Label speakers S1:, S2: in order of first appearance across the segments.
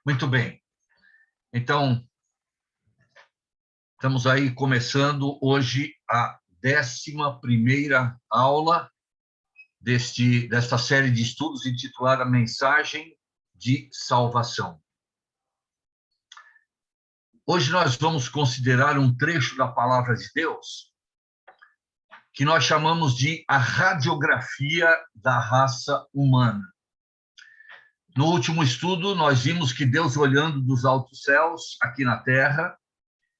S1: Muito bem. Então, estamos aí começando hoje a 11ª aula desta série de estudos intitulada Mensagem de Salvação. Hoje nós vamos considerar um trecho da Palavra de Deus que nós chamamos de a radiografia da raça humana. No último estudo, nós vimos que Deus, olhando dos altos céus, aqui na Terra,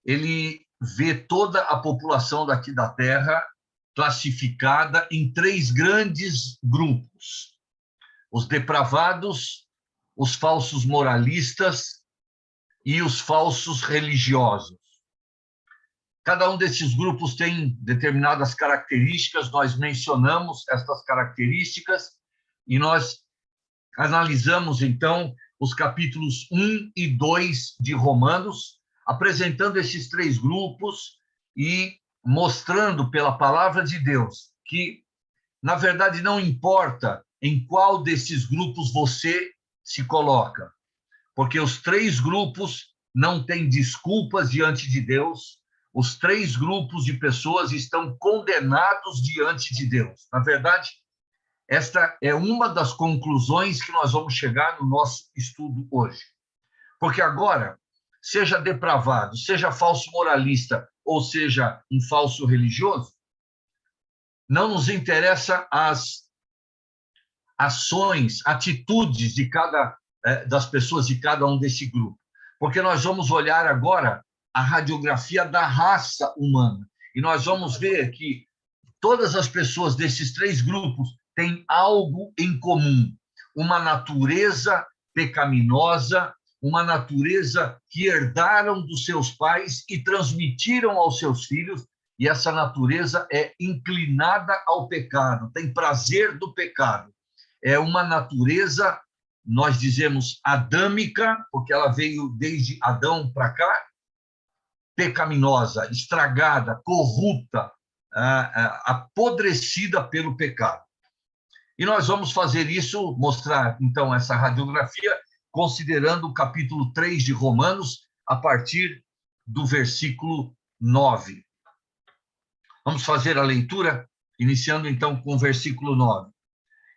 S1: ele vê toda a população daqui da Terra classificada em 3 grandes grupos: os depravados, os falsos moralistas e os falsos religiosos. Cada um desses grupos tem determinadas características, nós mencionamos estas características e nós analisamos, então, os capítulos 1 e 2 de Romanos, apresentando esses 3 grupos e mostrando pela palavra de Deus que, na verdade, não importa em qual desses grupos você se coloca, porque os 3 grupos não têm desculpas diante de Deus, os 3 grupos de pessoas estão condenados diante de Deus. Na verdade, esta é uma das conclusões que nós vamos chegar no nosso estudo hoje. Porque agora, seja depravado, seja falso moralista, ou seja, um falso religioso, não nos interessa as ações, atitudes de das pessoas de cada um desse grupo. Porque nós vamos olhar agora a radiografia da raça humana. E nós vamos ver que todas as pessoas desses 3 grupos têm algo em comum: uma natureza pecaminosa, uma natureza que herdaram dos seus pais e transmitiram aos seus filhos, e essa natureza é inclinada ao pecado, tem prazer do pecado. É uma natureza, nós dizemos, adâmica, porque ela veio desde Adão para cá, pecaminosa, estragada, corrupta, apodrecida pelo pecado. E nós vamos fazer isso, mostrar, então, essa radiografia, considerando o capítulo 3 de Romanos, a partir do versículo 9. Vamos fazer a leitura, iniciando, então, com o versículo 9,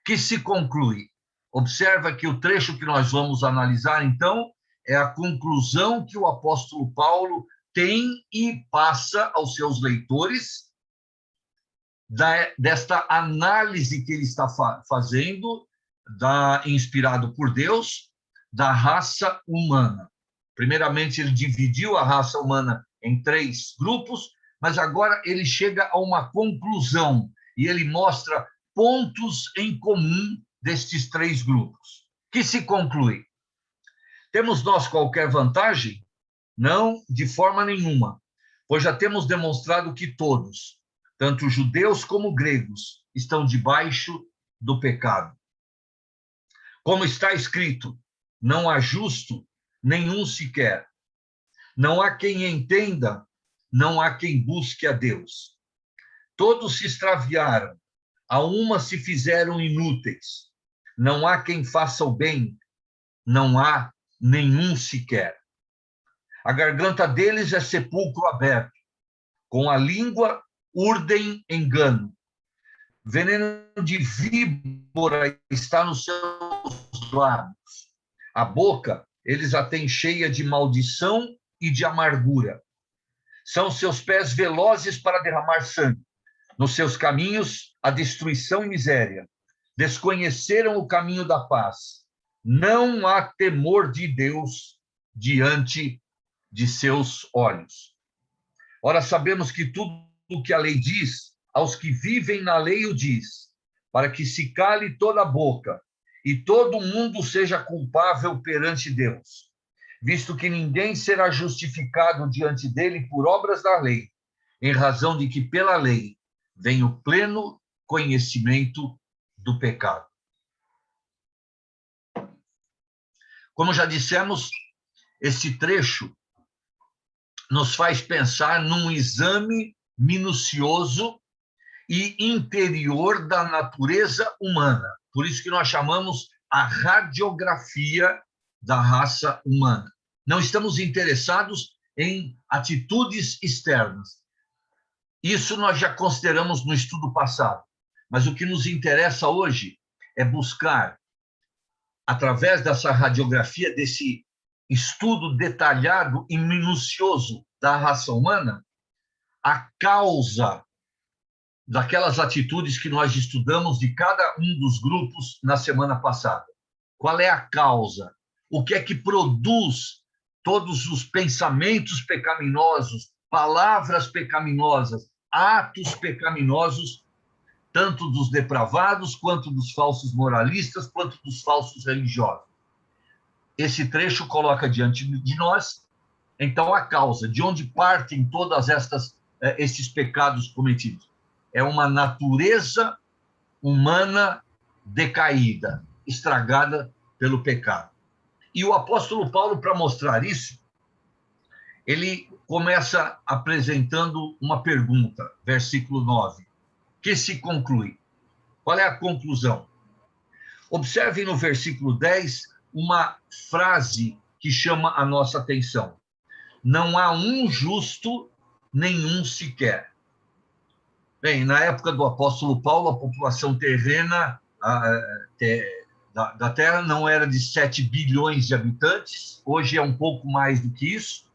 S1: que se conclui. Observa que o trecho que nós vamos analisar, então, é a conclusão que o apóstolo Paulo tem e passa aos seus leitores desta análise que ele está fazendo, inspirado por Deus, da raça humana. Primeiramente, ele dividiu a raça humana em 3 grupos, mas agora ele chega a uma conclusão e ele mostra pontos em comum destes 3 grupos. Que se conclui? Temos nós qualquer vantagem? Não, de forma nenhuma, pois já temos demonstrado que todos, tanto judeus como gregos, estão debaixo do pecado. Como está escrito, não há justo nenhum sequer. Não há quem entenda, não há quem busque a Deus. Todos se extraviaram, a uma se fizeram inúteis. Não há quem faça o bem, não há nenhum sequer. A garganta deles é sepulcro aberto, com a língua urdem engano. Veneno de víbora está nos seus lábios. A boca, eles a têm cheia de maldição e de amargura. São seus pés velozes para derramar sangue. Nos seus caminhos, a destruição e miséria. Desconheceram o caminho da paz. Não há temor de Deus diante de seus olhos. Ora, sabemos que tudo o que a lei diz, aos que vivem na lei o diz, para que se cale toda a boca e todo mundo seja culpável perante Deus, visto que ninguém será justificado diante dele por obras da lei, em razão de que pela lei vem o pleno conhecimento do pecado. Como já dissemos, esse trecho nos faz pensar num exame minucioso e interior da natureza humana. Por isso que nós chamamos a radiografia da raça humana. Não estamos interessados em atitudes externas. Isso nós já consideramos no estudo passado. Mas o que nos interessa hoje é buscar, através dessa radiografia, desse estudo detalhado e minucioso da raça humana, a causa daquelas atitudes que nós estudamos de cada um dos grupos na semana passada. Qual é a causa? O que é que produz todos os pensamentos pecaminosos, palavras pecaminosas, atos pecaminosos, tanto dos depravados, quanto dos falsos moralistas, quanto dos falsos religiosos? Esse trecho coloca diante de nós, então, a causa, de onde partem todas esses pecados cometidos. É uma natureza humana decaída, estragada pelo pecado. E o apóstolo Paulo, para mostrar isso, ele começa apresentando uma pergunta, versículo 9, que se conclui. Qual é a conclusão? Observem no versículo 10 uma frase que chama a nossa atenção. Não há um justo, nenhum sequer. Bem, na época do apóstolo Paulo, a população terrena da Terra não era de 7 bilhões de habitantes, hoje é um pouco mais do que isso,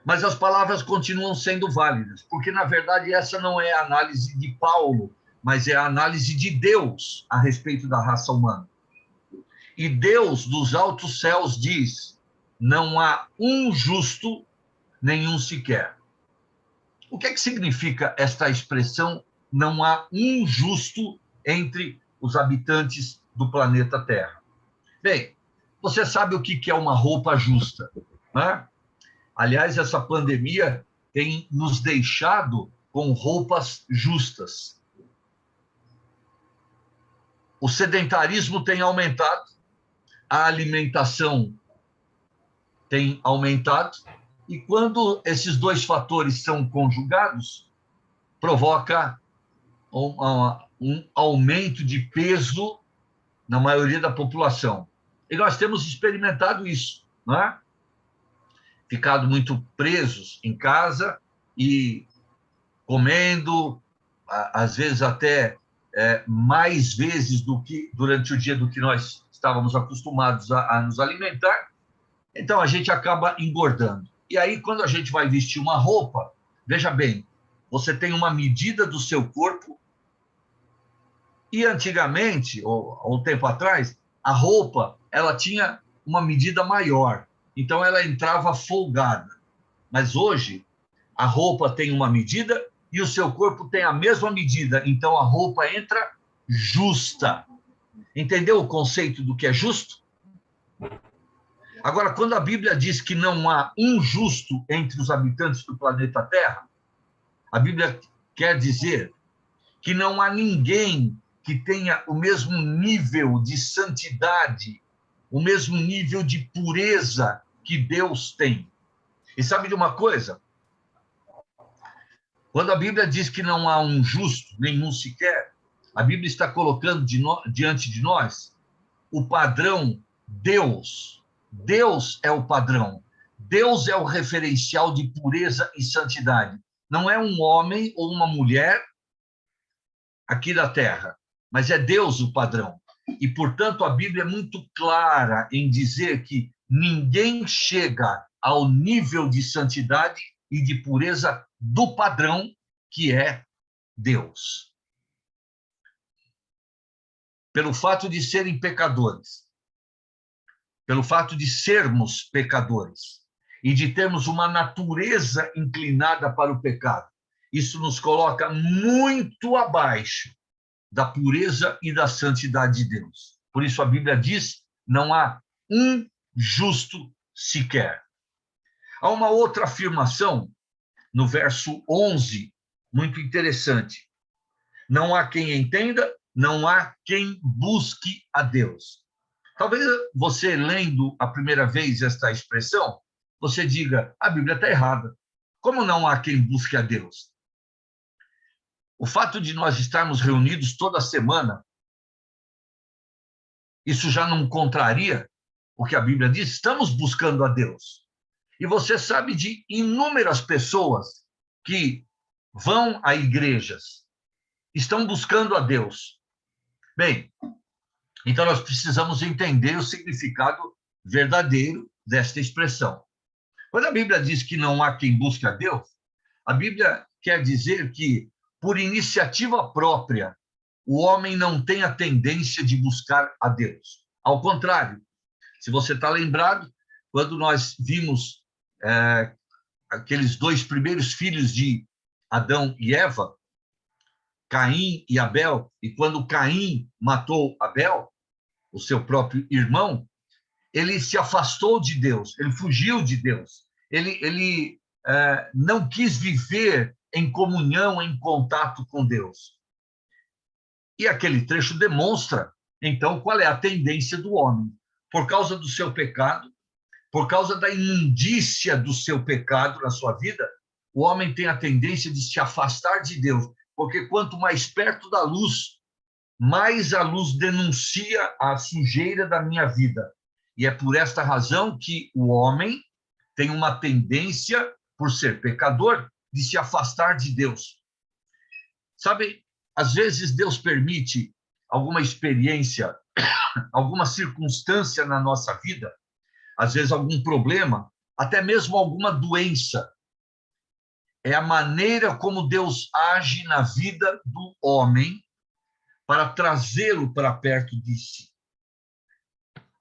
S1: mas as palavras continuam sendo válidas, porque, na verdade, essa não é a análise de Paulo, mas é a análise de Deus a respeito da raça humana. E Deus, dos altos céus, diz: não há um justo, nenhum sequer. O que é que significa esta expressão, não há um justo entre os habitantes do planeta Terra? Bem, você sabe o que é uma roupa justa, né? Aliás, essa pandemia tem nos deixado com roupas justas. O sedentarismo tem aumentado, a alimentação tem aumentado, e quando esses dois fatores são conjugados, provoca um aumento de peso na maioria da população. E nós temos experimentado isso, não é? Ficado muito presos em casa e comendo, às vezes até mais vezes do que durante o dia do que nós estávamos acostumados a nos alimentar. Então, a gente acaba engordando. E aí, quando a gente vai vestir uma roupa, veja bem, você tem uma medida do seu corpo e antigamente, ou há um tempo atrás, a roupa ela tinha uma medida maior, então ela entrava folgada. Mas hoje, a roupa tem uma medida e o seu corpo tem a mesma medida, então a roupa entra justa. Entendeu o conceito do que é justo? Agora, quando a Bíblia diz que não há um justo entre os habitantes do planeta Terra, a Bíblia quer dizer que não há ninguém que tenha o mesmo nível de santidade, o mesmo nível de pureza que Deus tem. E sabe de uma coisa? Quando a Bíblia diz que não há um justo, nenhum sequer, a Bíblia está colocando diante de nós o padrão Deus. Deus é o padrão. Deus é o referencial de pureza e santidade. Não é um homem ou uma mulher aqui da Terra, mas é Deus o padrão. E, portanto, a Bíblia é muito clara em dizer que ninguém chega ao nível de santidade e de pureza do padrão que é Deus. Pelo fato de serem pecadores, pelo fato de sermos pecadores e de termos uma natureza inclinada para o pecado, isso nos coloca muito abaixo da pureza e da santidade de Deus. Por isso a Bíblia diz: não há um justo sequer. Há uma outra afirmação no verso 11, muito interessante. Não há quem entenda, não há quem busque a Deus. Talvez você, lendo a primeira vez esta expressão, você diga: a Bíblia está errada. Como não há quem busque a Deus? O fato de nós estarmos reunidos toda semana Isso já não contraria o que a Bíblia diz? Estamos buscando a Deus. E você sabe de inúmeras pessoas que vão a igrejas, estão buscando a Deus. Bem, então nós precisamos entender o significado verdadeiro desta expressão. Quando a Bíblia diz que não há quem busque a Deus, a Bíblia quer dizer que, por iniciativa própria, o homem não tem a tendência de buscar a Deus. Ao contrário, se você está lembrado, quando nós vimos aqueles dois primeiros filhos de Adão e Eva, Caim e Abel, e quando Caim matou Abel, o seu próprio irmão, ele se afastou de Deus, ele fugiu de Deus, ele não quis viver em comunhão, em contato com Deus. E aquele trecho demonstra, então, qual é a tendência do homem. Por causa do seu pecado, por causa da imundícia do seu pecado na sua vida, o homem tem a tendência de se afastar de Deus, porque quanto mais perto da luz, mais a luz denuncia a sujeira da minha vida. E é por esta razão que o homem tem uma tendência, por ser pecador, de se afastar de Deus. Sabe, às vezes Deus permite alguma experiência, alguma circunstância na nossa vida, às vezes algum problema, até mesmo alguma doença. É a maneira como Deus age na vida do homem para trazê-lo para perto de si.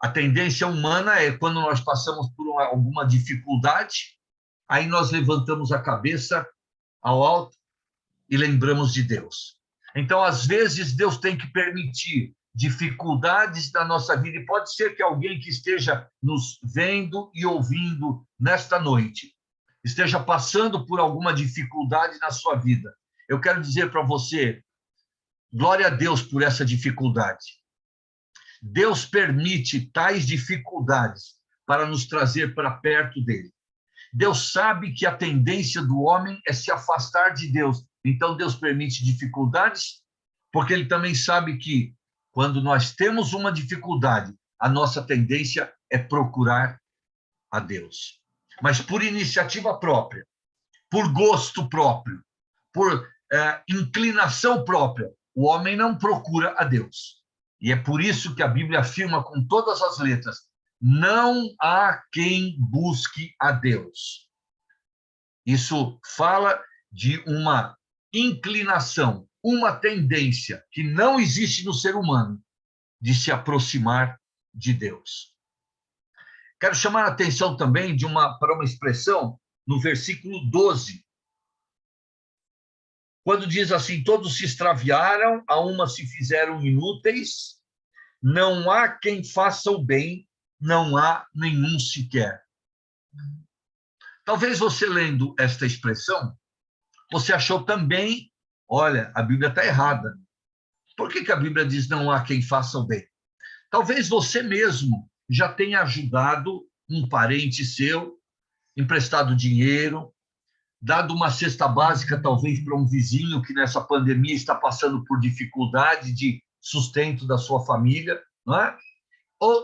S1: A tendência humana é, quando nós passamos por alguma dificuldade, aí nós levantamos a cabeça ao alto e lembramos de Deus. Então, às vezes, Deus tem que permitir dificuldades na nossa vida, e pode ser que alguém que esteja nos vendo e ouvindo nesta noite esteja passando por alguma dificuldade na sua vida. Eu quero dizer para você, glória a Deus por essa dificuldade. Deus permite tais dificuldades para nos trazer para perto dele. Deus sabe que a tendência do homem é se afastar de Deus. Então, Deus permite dificuldades, porque ele também sabe que, quando nós temos uma dificuldade, a nossa tendência é procurar a Deus. Mas por iniciativa própria, por gosto próprio, por inclinação própria, o homem não procura a Deus. E é por isso que a Bíblia afirma com todas as letras: não há quem busque a Deus. Isso fala de uma inclinação, uma tendência que não existe no ser humano de se aproximar de Deus. Quero chamar a atenção também para uma expressão no versículo 12, quando diz assim: todos se extraviaram, a uma se fizeram inúteis, não há quem faça o bem, não há nenhum sequer. Talvez você, lendo esta expressão, você achou também, olha, a Bíblia está errada. Por que a Bíblia diz não há quem faça o bem? Talvez você mesmo já tenha ajudado um parente seu, emprestado dinheiro, dado uma cesta básica, talvez, para um vizinho que nessa pandemia está passando por dificuldade de sustento da sua família, não é?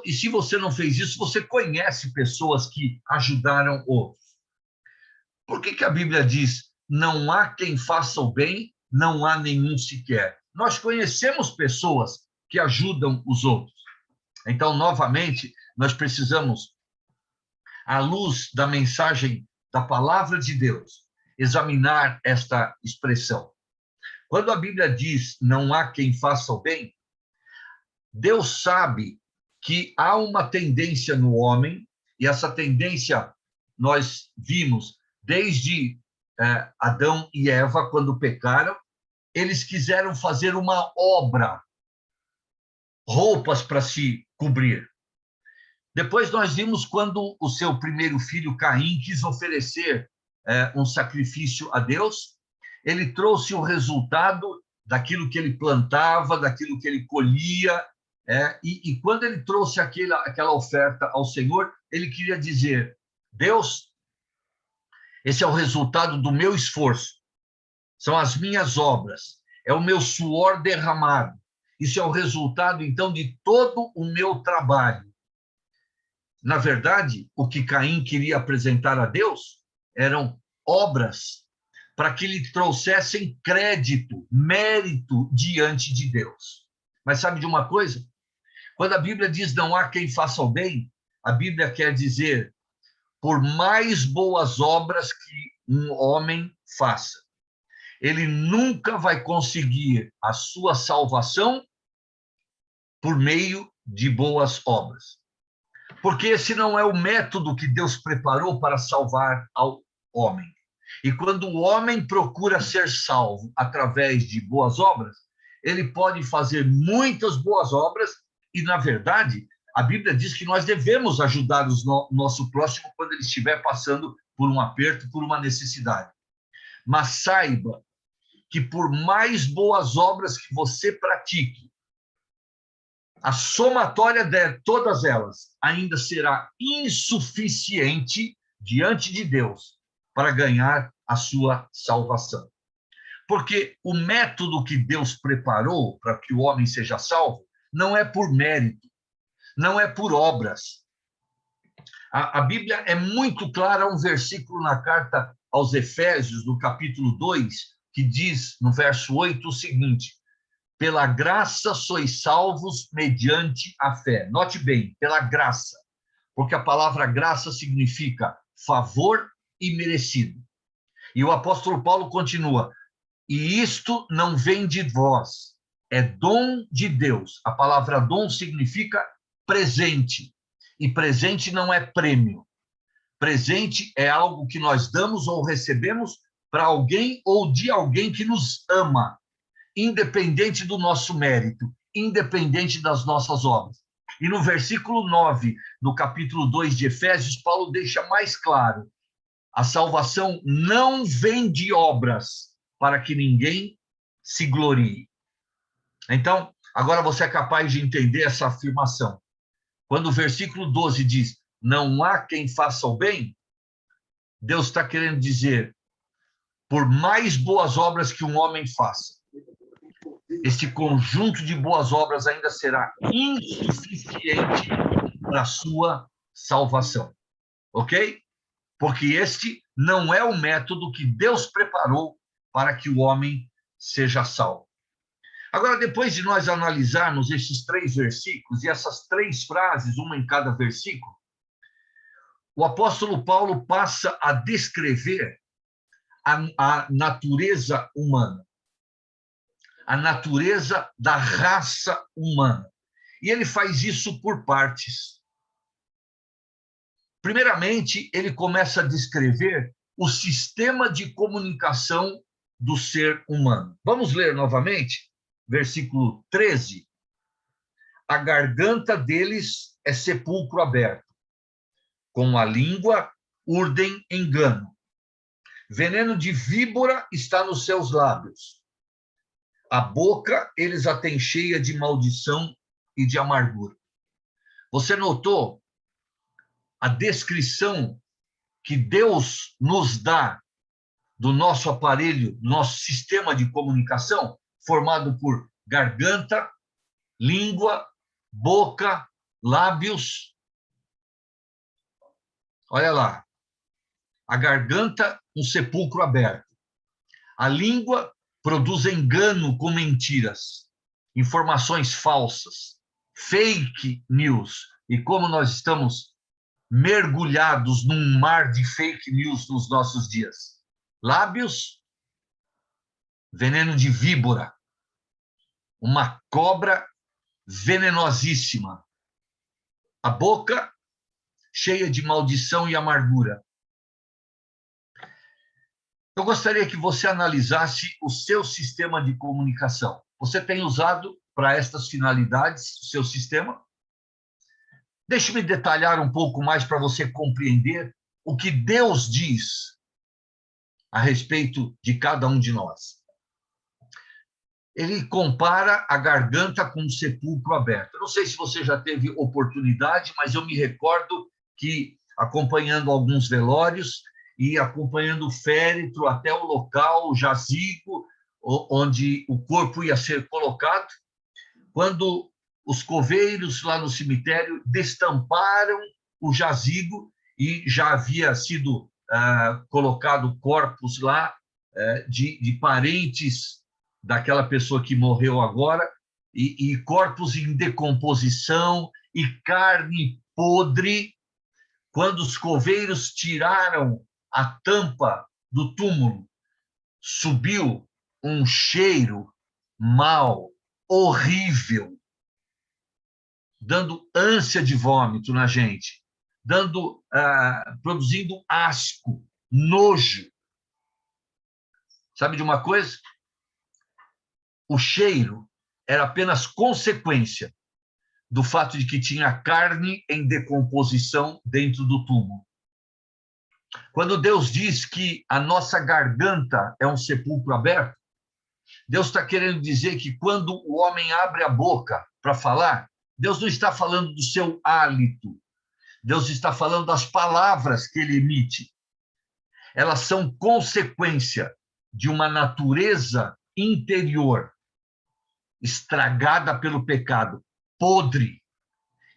S1: E se você não fez isso, você conhece pessoas que ajudaram outros. Por que a Bíblia diz não há quem faça o bem, não há nenhum sequer? Nós conhecemos pessoas que ajudam os outros. Então, novamente, nós precisamos, à luz da mensagem da palavra de Deus, examinar esta expressão. Quando a Bíblia diz não há quem faça o bem, Deus sabe que há uma tendência no homem, e essa tendência nós vimos desde Adão e Eva, quando pecaram. Eles quiseram fazer uma obra, roupas para se cobrir. Depois nós vimos quando o seu primeiro filho, Caim, quis oferecer um sacrifício a Deus, ele trouxe o resultado daquilo que ele plantava, daquilo que ele colhia, e quando ele trouxe aquela oferta ao Senhor, ele queria dizer: Deus, esse é o resultado do meu esforço, são as minhas obras, é o meu suor derramado. Isso é o resultado, então, de todo o meu trabalho. Na verdade, o que Caim queria apresentar a Deus eram obras para que lhe trouxessem crédito, mérito diante de Deus. Mas sabe de uma coisa? Quando a Bíblia diz não há quem faça o bem, a Bíblia quer dizer por mais boas obras que um homem faça, ele nunca vai conseguir a sua salvação por meio de boas obras. Porque esse não é o método que Deus preparou para salvar ao homem. E quando o homem procura ser salvo através de boas obras, ele pode fazer muitas boas obras e, na verdade, a Bíblia diz que nós devemos ajudar o nosso próximo quando ele estiver passando por um aperto, por uma necessidade. Mas saiba que por mais boas obras que você pratique, a somatória de todas elas ainda será insuficiente diante de Deus para ganhar a sua salvação. Porque o método que Deus preparou para que o homem seja salvo não é por mérito, não é por obras. A Bíblia é muito clara, um versículo na carta aos Efésios, no capítulo 2, que diz, no verso 8, o seguinte: pela graça sois salvos mediante a fé. Note bem, pela graça, porque a palavra graça significa favor e merecido. E o apóstolo Paulo continua: e isto não vem de vós, é dom de Deus. A palavra dom significa presente, e presente não é prêmio. Presente é algo que nós damos ou recebemos para alguém ou de alguém que nos ama, independente do nosso mérito, independente das nossas obras. E no versículo 9, do capítulo 2 de Efésios, Paulo deixa mais claro: a salvação não vem de obras, para que ninguém se glorie. Então, agora você é capaz de entender essa afirmação. Quando o versículo 12 diz, não há quem faça o bem, Deus está querendo dizer, por mais boas obras que um homem faça, esse conjunto de boas obras ainda será insuficiente para a sua salvação. Ok? Porque este não é o método que Deus preparou para que o homem seja salvo. Agora, depois de nós analisarmos esses 3 versículos e essas 3 frases, uma em cada versículo, o apóstolo Paulo passa a descrever a natureza humana, a natureza da raça humana. E ele faz isso por partes. Primeiramente, ele começa a descrever o sistema de comunicação do ser humano. Vamos ler novamente, versículo 13. A garganta deles é sepulcro aberto, com a língua urdem engano. Veneno de víbora está nos seus lábios. A boca eles a têm cheia de maldição e de amargura. Você notou a descrição que Deus nos dá do nosso aparelho, do nosso sistema de comunicação, formado por garganta, língua, boca, lábios. Olha lá. A garganta, um sepulcro aberto. A língua produz engano com mentiras, informações falsas, fake news. E como nós estamos mergulhados num mar de fake news nos nossos dias. Lábios, veneno de víbora, uma cobra venenosíssima. A boca, cheia de maldição e amargura. Eu gostaria que você analisasse o seu sistema de comunicação. Você tem usado para estas finalidades o seu sistema? Deixe-me detalhar um pouco mais para você compreender o que Deus diz a respeito de cada um de nós. Ele compara a garganta com um sepulcro aberto. Eu não sei se você já teve oportunidade, mas eu me recordo que, acompanhando alguns velórios e acompanhando o féretro até o local, o jazigo, onde o corpo ia ser colocado, quando os coveiros lá no cemitério destamparam o jazigo e já havia sido colocado corpos lá de parentes daquela pessoa que morreu agora, e corpos em decomposição e carne podre. Quando os coveiros tiraram a tampa do túmulo, subiu um cheiro mau, horrível, dando ânsia de vômito na gente, produzindo asco, nojo. Sabe de uma coisa? O cheiro era apenas consequência do fato de que tinha carne em decomposição dentro do túmulo. Quando Deus diz que a nossa garganta é um sepulcro aberto, Deus está querendo dizer que quando o homem abre a boca para falar, Deus não está falando do seu hálito, Deus está falando das palavras que ele emite. Elas são consequência de uma natureza interior estragada pelo pecado, podre.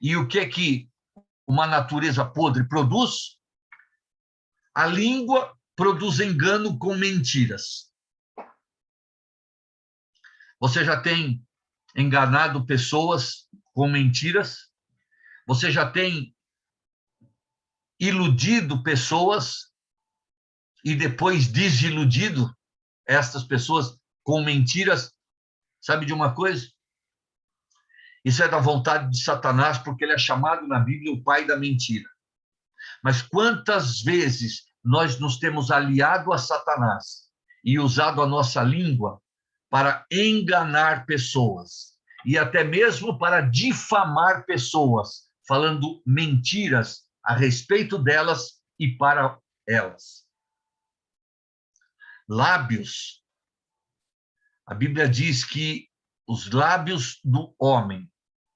S1: E o que uma natureza podre produz? A língua produz engano com mentiras. Você já tem enganado pessoas com mentiras? Você já tem iludido pessoas e depois desiludido estas pessoas com mentiras? Sabe de uma coisa? Isso é da vontade de Satanás, porque ele é chamado na Bíblia o pai da mentira. Mas quantas vezes nós nos temos aliado a Satanás e usado a nossa língua para enganar pessoas e até mesmo para difamar pessoas, falando mentiras a respeito delas e para elas. Lábios. A Bíblia diz que os lábios do homem,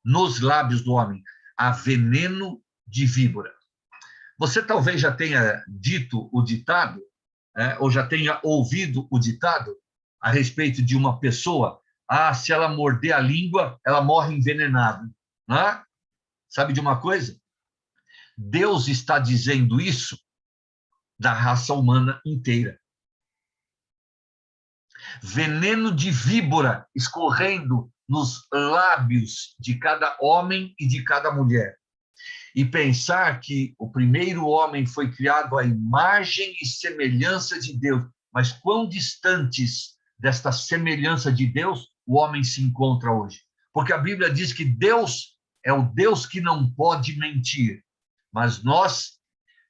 S1: nos lábios do homem, há veneno de víbora. Você talvez já tenha dito o ditado, ou já tenha ouvido o ditado a respeito de uma pessoa: se ela morder a língua, ela morre envenenada. Né? Sabe de uma coisa? Deus está dizendo isso da raça humana inteira. Veneno de víbora escorrendo nos lábios de cada homem e de cada mulher. E pensar que o primeiro homem foi criado à imagem e semelhança de Deus, mas quão distantes desta semelhança de Deus o homem se encontra hoje. Porque a Bíblia diz que Deus é o Deus que não pode mentir, mas nós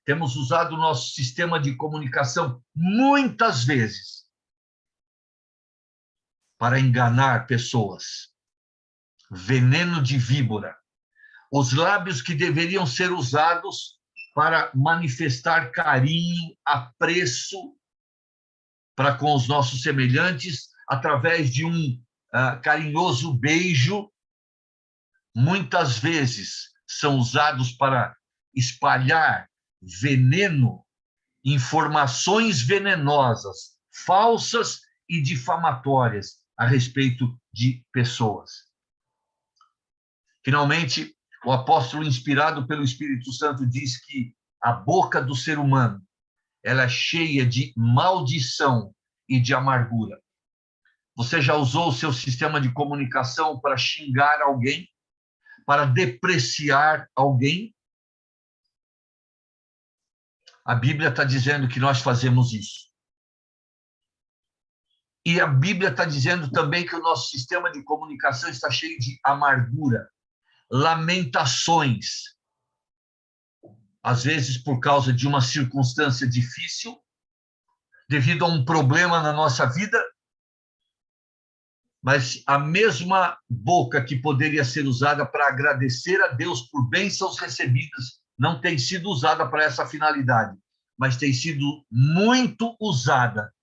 S1: temos usado o nosso sistema de comunicação muitas vezes para enganar pessoas. Veneno de víbora. Os lábios que deveriam ser usados para manifestar carinho, apreço para com os nossos semelhantes, através de um carinhoso beijo, muitas vezes são usados para espalhar veneno, informações venenosas, falsas e difamatórias a respeito de pessoas. Finalmente, o apóstolo, inspirado pelo Espírito Santo, diz que a boca do ser humano ela é cheia de maldição e de amargura. Você já usou o seu sistema de comunicação para xingar alguém? Para depreciar alguém? A Bíblia está dizendo que nós fazemos isso. E a Bíblia está dizendo também que o nosso sistema de comunicação está cheio de amargura, lamentações, às vezes por causa de uma circunstância difícil, devido a um problema na nossa vida, mas a mesma boca que poderia ser usada para agradecer a Deus por bênçãos recebidas não tem sido usada para essa finalidade, mas tem sido muito usada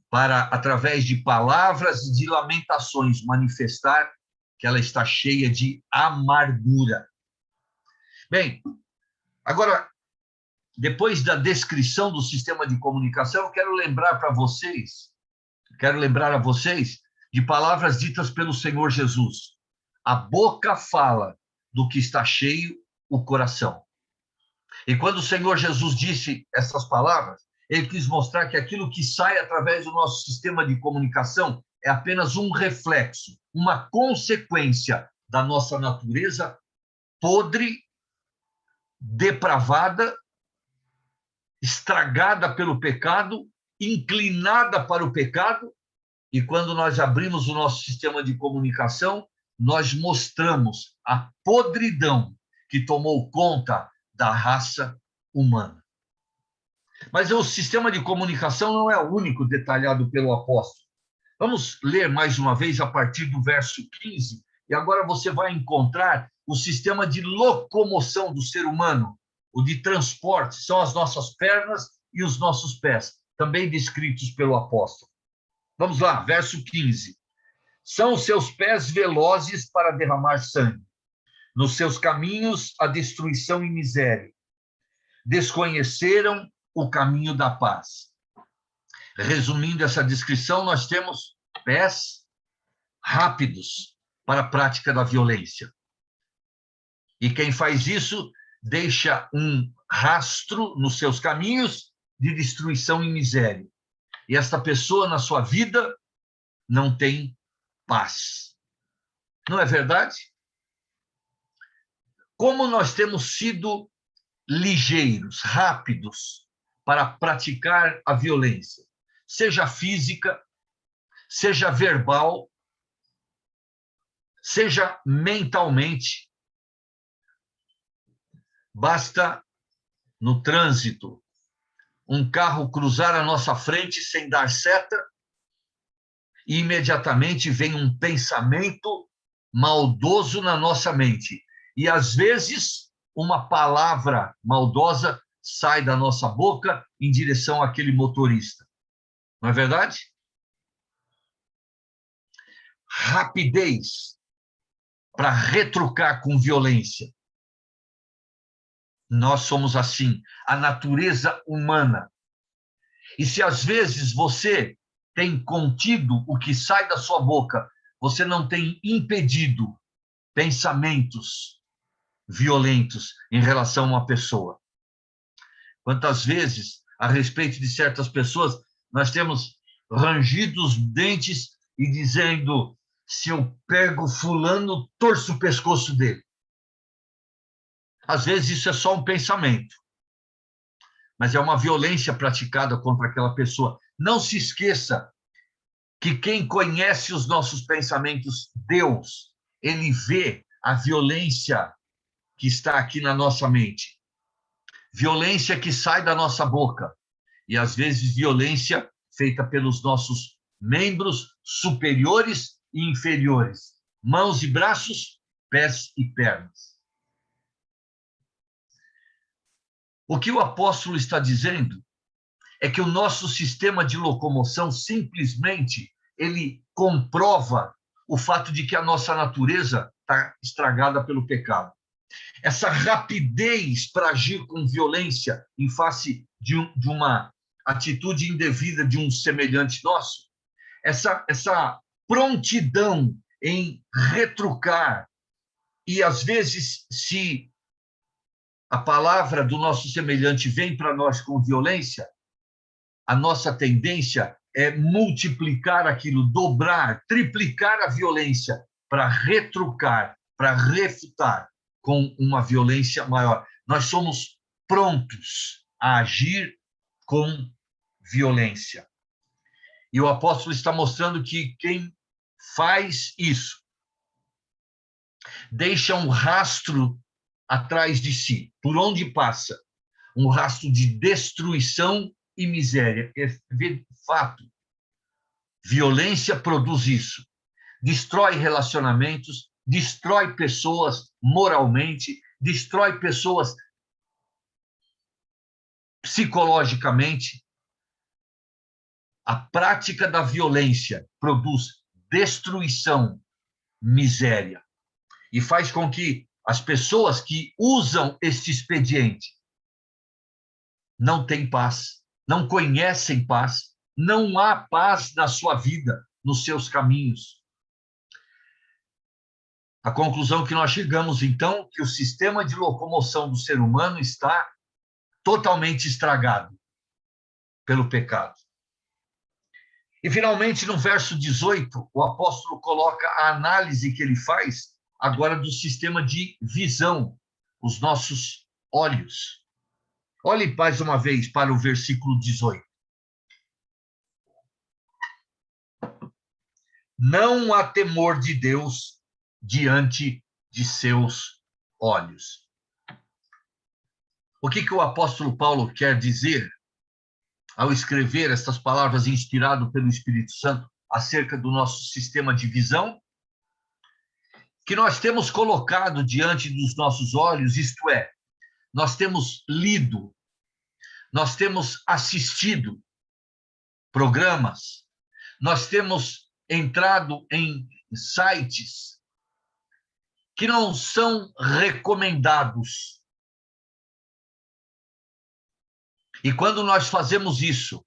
S1: para, através de palavras e de lamentações, manifestar que ela está cheia de amargura. Bem, agora, depois da descrição do sistema de comunicação, eu quero lembrar a vocês de palavras ditas pelo Senhor Jesus. A boca fala do que está cheio o coração. E quando o Senhor Jesus disse essas palavras, ele quis mostrar que aquilo que sai através do nosso sistema de comunicação é apenas um reflexo, uma consequência da nossa natureza podre, depravada, estragada pelo pecado, inclinada para o pecado. E quando nós abrimos o nosso sistema de comunicação, nós mostramos a podridão que tomou conta da raça humana. Mas o sistema de comunicação não é o único detalhado pelo apóstolo. Vamos ler mais uma vez a partir do verso 15, e agora você vai encontrar o sistema de locomoção do ser humano, o de transporte, são as nossas pernas e os nossos pés, também descritos pelo apóstolo. Vamos lá, verso 15. São os seus pés velozes para derramar sangue, nos seus caminhos a destruição e miséria. Desconheceram o caminho da paz. Resumindo essa descrição, nós temos pés rápidos para a prática da violência. E quem faz isso deixa um rastro nos seus caminhos de destruição e miséria. E esta pessoa, na sua vida, não tem paz. Não é verdade? Como nós temos sido ligeiros, rápidos, para praticar a violência, seja física, seja verbal, seja mentalmente. Basta, no trânsito, um carro cruzar a nossa frente sem dar seta, e imediatamente vem um pensamento maldoso na nossa mente. E, às vezes, uma palavra maldosa sai da nossa boca em direção àquele motorista. Não é verdade? Rapidez para retrucar com violência. Nós somos assim, a natureza humana. E se às vezes você tem contido o que sai da sua boca, você não tem impedido pensamentos violentos em relação a uma pessoa. Quantas vezes, a respeito de certas pessoas, nós temos rangido os dentes e dizendo: se eu pego fulano, torço o pescoço dele. Às vezes isso é só um pensamento, mas é uma violência praticada contra aquela pessoa. Não se esqueça que quem conhece os nossos pensamentos, Deus, ele vê a violência que está aqui na nossa mente. Violência que sai da nossa boca. E, às vezes, violência feita pelos nossos membros superiores e inferiores. Mãos e braços, pés e pernas. O que o apóstolo está dizendo é que o nosso sistema de locomoção simplesmente ele comprova o fato de que a nossa natureza está estragada pelo pecado. Essa rapidez para agir com violência em face de uma atitude indevida de um semelhante nosso, essa prontidão em retrucar, e às vezes, se a palavra do nosso semelhante vem para nós com violência, a nossa tendência é multiplicar aquilo, dobrar, triplicar a violência para retrucar, para refutar com uma violência maior. Nós somos prontos a agir com violência. E o apóstolo está mostrando que quem faz isso deixa um rastro atrás de si, por onde passa, um rastro de destruição e miséria. É fato. Violência produz isso. Destrói relacionamentos, destrói pessoas moralmente, destrói pessoas psicologicamente. A prática da violência produz destruição, miséria, e faz com que as pessoas que usam este expediente não têm paz, não conhecem paz, não há paz na sua vida, nos seus caminhos. A conclusão que nós chegamos, então, que o sistema de locomoção do ser humano está totalmente estragado pelo pecado. E, finalmente, no verso 18, o apóstolo coloca a análise que ele faz agora do sistema de visão, os nossos olhos. Olhe mais uma vez para o versículo 18. Não há temor de Deus diante de seus olhos. O que o apóstolo Paulo quer dizer ao escrever estas palavras inspirado pelo Espírito Santo acerca do nosso sistema de visão? Que nós temos colocado diante dos nossos olhos, isto é, nós temos lido, nós temos assistido programas, nós temos entrado em sites que não são recomendados. E quando nós fazemos isso,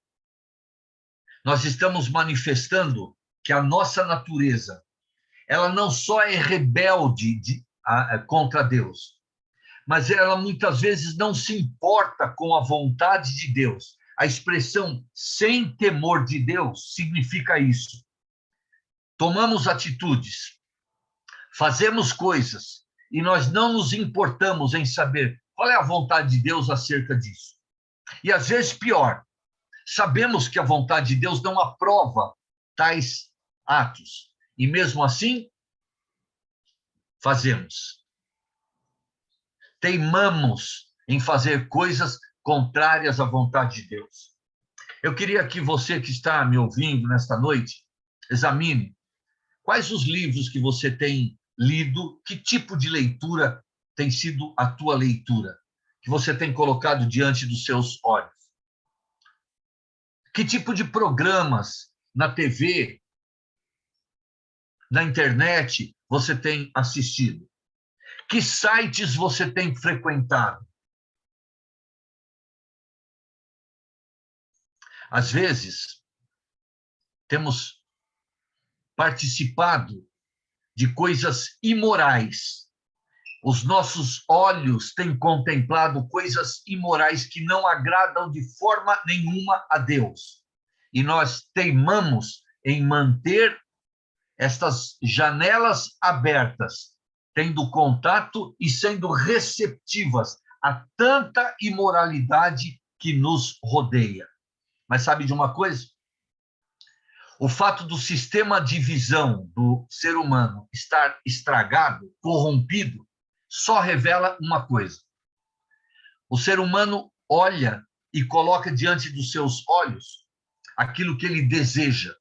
S1: nós estamos manifestando que a nossa natureza, ela não só é rebelde contra Deus, mas ela muitas vezes não se importa com a vontade de Deus. A expressão sem temor de Deus significa isso. Tomamos atitudes, fazemos coisas, e nós não nos importamos em saber qual é a vontade de Deus acerca disso. E, às vezes, pior, sabemos que a vontade de Deus não aprova tais atos. E, mesmo assim, fazemos. Teimamos em fazer coisas contrárias à vontade de Deus. Eu queria que você que está me ouvindo nesta noite, examine quais os livros que você tem lido, que tipo de leitura tem sido a tua leitura, que você tem colocado diante dos seus olhos. Que tipo de programas na TV, na internet, você tem assistido? Que sites você tem frequentado? Às vezes, temos participado de coisas imorais. Os nossos olhos têm contemplado coisas imorais que não agradam de forma nenhuma a Deus. E nós teimamos em manter estas janelas abertas, tendo contato e sendo receptivas a tanta imoralidade que nos rodeia. Mas sabe de uma coisa? O fato do sistema de visão do ser humano estar estragado, corrompido, só revela uma coisa. O ser humano olha e coloca diante dos seus olhos aquilo que ele deseja.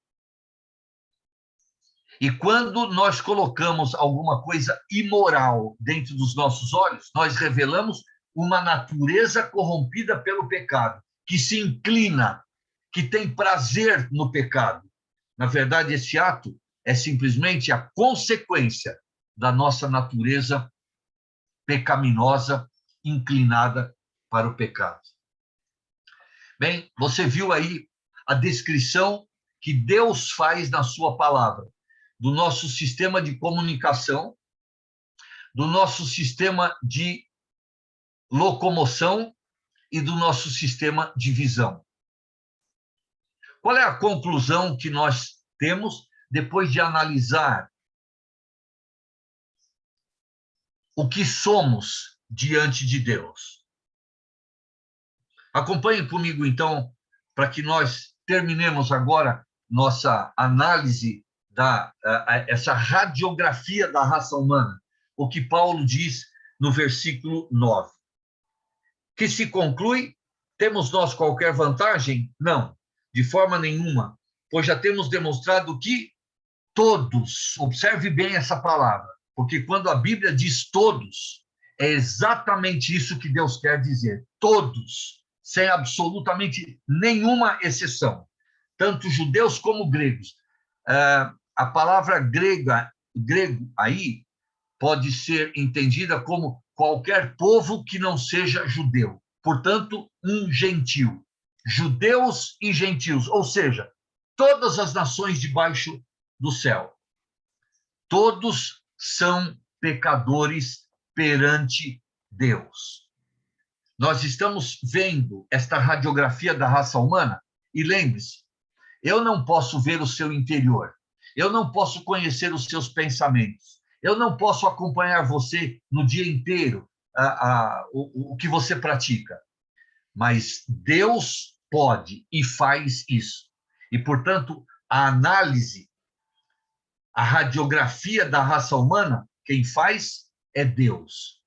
S1: E quando nós colocamos alguma coisa imoral dentro dos nossos olhos, nós revelamos uma natureza corrompida pelo pecado, que se inclina, que tem prazer no pecado. Na verdade, esse ato é simplesmente a consequência da nossa natureza pecaminosa, inclinada para o pecado. Bem, você viu aí a descrição que Deus faz na sua palavra, do nosso sistema de comunicação, do nosso sistema de locomoção e do nosso sistema de visão. Qual é a conclusão que nós temos depois de analisar o que somos diante de Deus? Acompanhe comigo, então, para que nós terminemos agora nossa análise essa radiografia da raça humana, o que Paulo diz no versículo 9. Que se conclui, temos nós qualquer vantagem? Não, de forma nenhuma, pois já temos demonstrado que todos, observe bem essa palavra, porque quando a Bíblia diz todos, é exatamente isso que Deus quer dizer, todos, sem absolutamente nenhuma exceção, tanto judeus como gregos. A palavra grego aí pode ser entendida como qualquer povo que não seja judeu. Portanto, um gentio. Judeus e gentios, ou seja, todas as nações debaixo do céu. Todos são pecadores perante Deus. Nós estamos vendo esta radiografia da raça humana e lembre-se, eu não posso ver o seu interior, eu não posso conhecer os seus pensamentos, eu não posso acompanhar você no dia inteiro, o que você pratica, mas Deus pode e faz isso. E, portanto, a análise, a radiografia da raça humana, quem faz é Deus.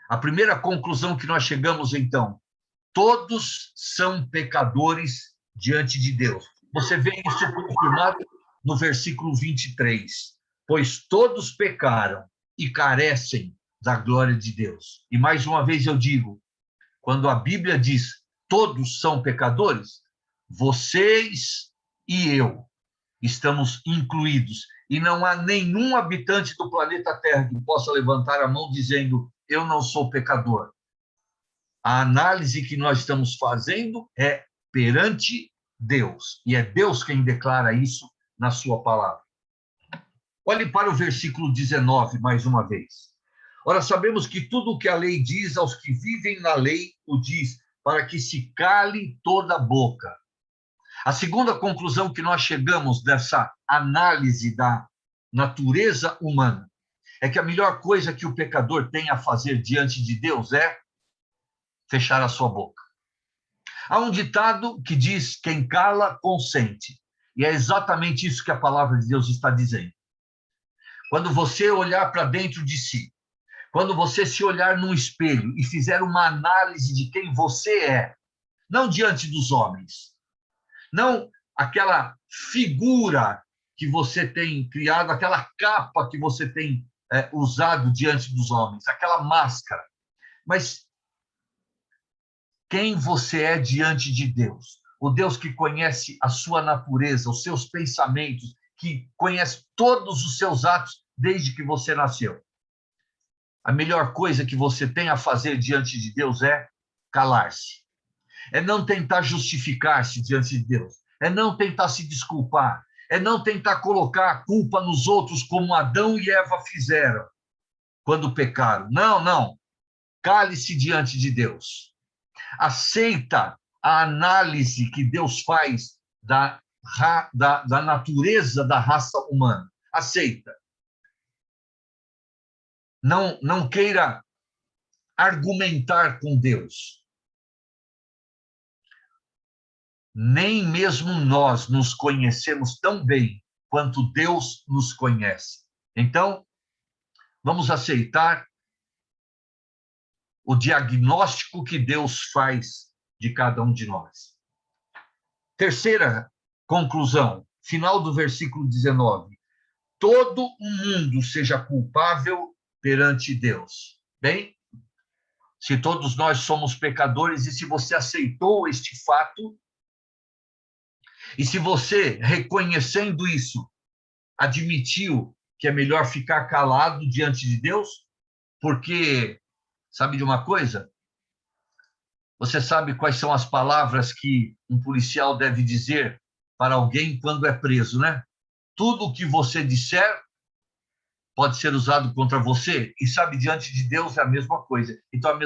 S1: A primeira conclusão que nós chegamos, então, todos são pecadores diante de Deus. Você vê isso confirmado no versículo 23. Pois todos pecaram e carecem da glória de Deus. E mais uma vez eu digo, quando a Bíblia diz todos são pecadores, vocês e eu estamos incluídos. E não há nenhum habitante do planeta Terra que possa levantar a mão dizendo, eu não sou pecador. A análise que nós estamos fazendo é perante Deus. E é Deus quem declara isso na sua palavra. Olhe para o versículo 19, mais uma vez. Ora, sabemos que tudo o que a lei diz aos que vivem na lei, o diz, para que se cale toda a boca. A segunda conclusão que nós chegamos dessa análise da natureza humana é que a melhor coisa que o pecador tem a fazer diante de Deus é fechar a sua boca. Há um ditado que diz, quem cala, consente. E é exatamente isso que a palavra de Deus está dizendo. Quando você olhar para dentro de si, quando você se olhar num espelho e fizer uma análise de quem você é, não diante dos homens, não aquela figura que você tem criado, aquela capa que você tem usado diante dos homens, aquela máscara, mas quem você é diante de Deus, o Deus que conhece a sua natureza, os seus pensamentos, que conhece todos os seus atos desde que você nasceu. A melhor coisa que você tem a fazer diante de Deus é calar-se. É não tentar justificar-se diante de Deus. É não tentar se desculpar. É não tentar colocar a culpa nos outros como Adão e Eva fizeram quando pecaram. Não, não. Cale-se diante de Deus. Aceita a análise que Deus faz da natureza da raça humana. Aceita. Não queira argumentar com Deus. Nem mesmo nós nos conhecemos tão bem quanto Deus nos conhece. Então, vamos aceitar o diagnóstico que Deus faz de cada um de nós. Terceira conclusão, final do versículo 19. Todo o mundo seja culpável perante Deus. Bem, se todos nós somos pecadores e se você aceitou este fato, e se você, reconhecendo isso, admitiu que é melhor ficar calado diante de Deus, porque, sabe de uma coisa? Você sabe quais são as palavras que um policial deve dizer para alguém quando é preso, né? Tudo o que você disser pode ser usado contra você, e sabe, diante de Deus é a mesma coisa. Então,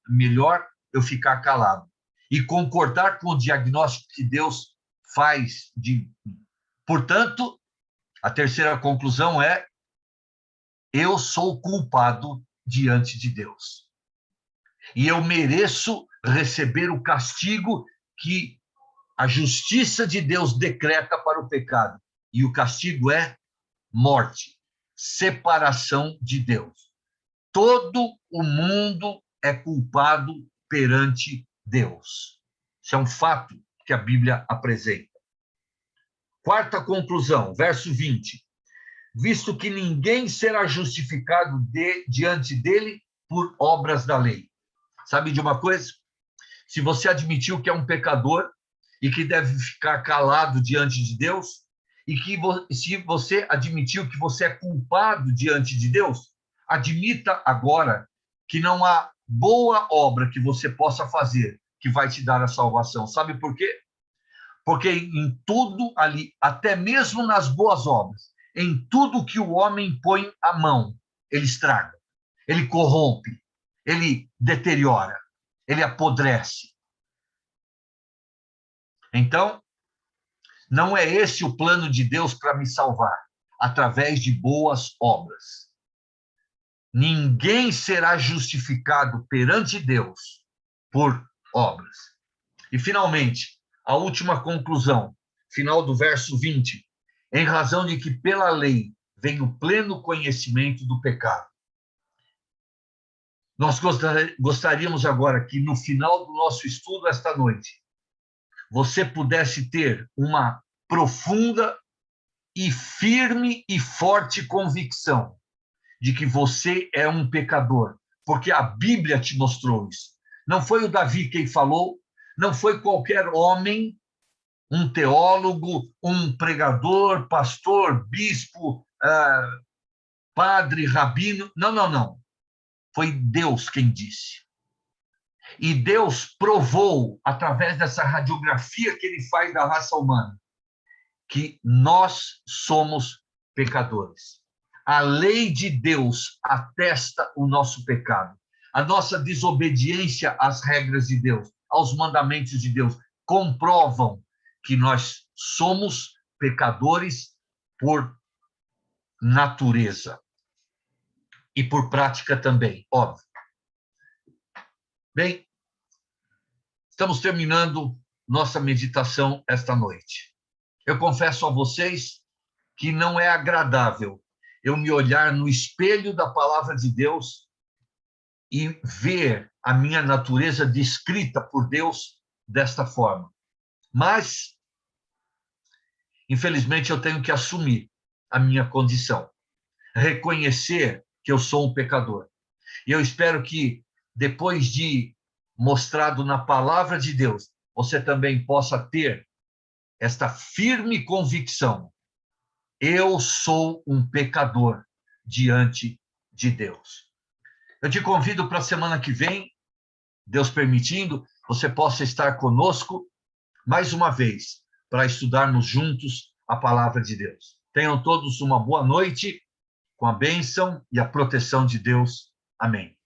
S1: melhor eu ficar calado e concordar com o diagnóstico que Deus faz de mim. Portanto, a terceira conclusão é: eu sou culpado diante de Deus. E eu mereço receber o castigo que a justiça de Deus decreta para o pecado. E o castigo é morte, separação de Deus. Todo o mundo é culpado perante Deus. Isso é um fato que a Bíblia apresenta. Quarta conclusão, verso 20. Visto que ninguém será justificado diante dele por obras da lei. Sabe de uma coisa? Se você admitiu que é um pecador e que deve ficar calado diante de Deus, e que se você admitiu que você é culpado diante de Deus, admita agora que não há boa obra que você possa fazer que vai te dar a salvação. Sabe por quê? Porque em tudo ali, até mesmo nas boas obras, em tudo que o homem põe a mão, ele estraga, ele corrompe, ele deteriora, ele apodrece. Então, não é esse o plano de Deus para me salvar, através de boas obras. Ninguém será justificado perante Deus por obras. E, finalmente, a última conclusão, final do verso 20, em razão de que pela lei vem o pleno conhecimento do pecado. Nós gostaríamos agora que, no final do nosso estudo esta noite, você pudesse ter uma profunda e firme e forte convicção de que você é um pecador, porque a Bíblia te mostrou isso. Não foi o Davi quem falou, não foi qualquer homem, um teólogo, um pregador, pastor, bispo, padre, rabino. Não, não, não. Foi Deus quem disse. E Deus provou, através dessa radiografia que ele faz da raça humana, que nós somos pecadores. A lei de Deus atesta o nosso pecado. A nossa desobediência às regras de Deus, aos mandamentos de Deus, comprovam que nós somos pecadores por natureza e por prática também, óbvio. Bem, estamos terminando nossa meditação esta noite. Eu confesso a vocês que não é agradável eu me olhar no espelho da palavra de Deus e ver a minha natureza descrita por Deus desta forma. Mas, infelizmente, eu tenho que assumir a minha condição, reconhecer que eu sou um pecador. E eu espero que, depois de mostrado na palavra de Deus, você também possa ter esta firme convicção: eu sou um pecador diante de Deus. Eu te convido para a semana que vem, Deus permitindo, você possa estar conosco mais uma vez para estudarmos juntos a palavra de Deus. Tenham todos uma boa noite, com a bênção e a proteção de Deus. Amém.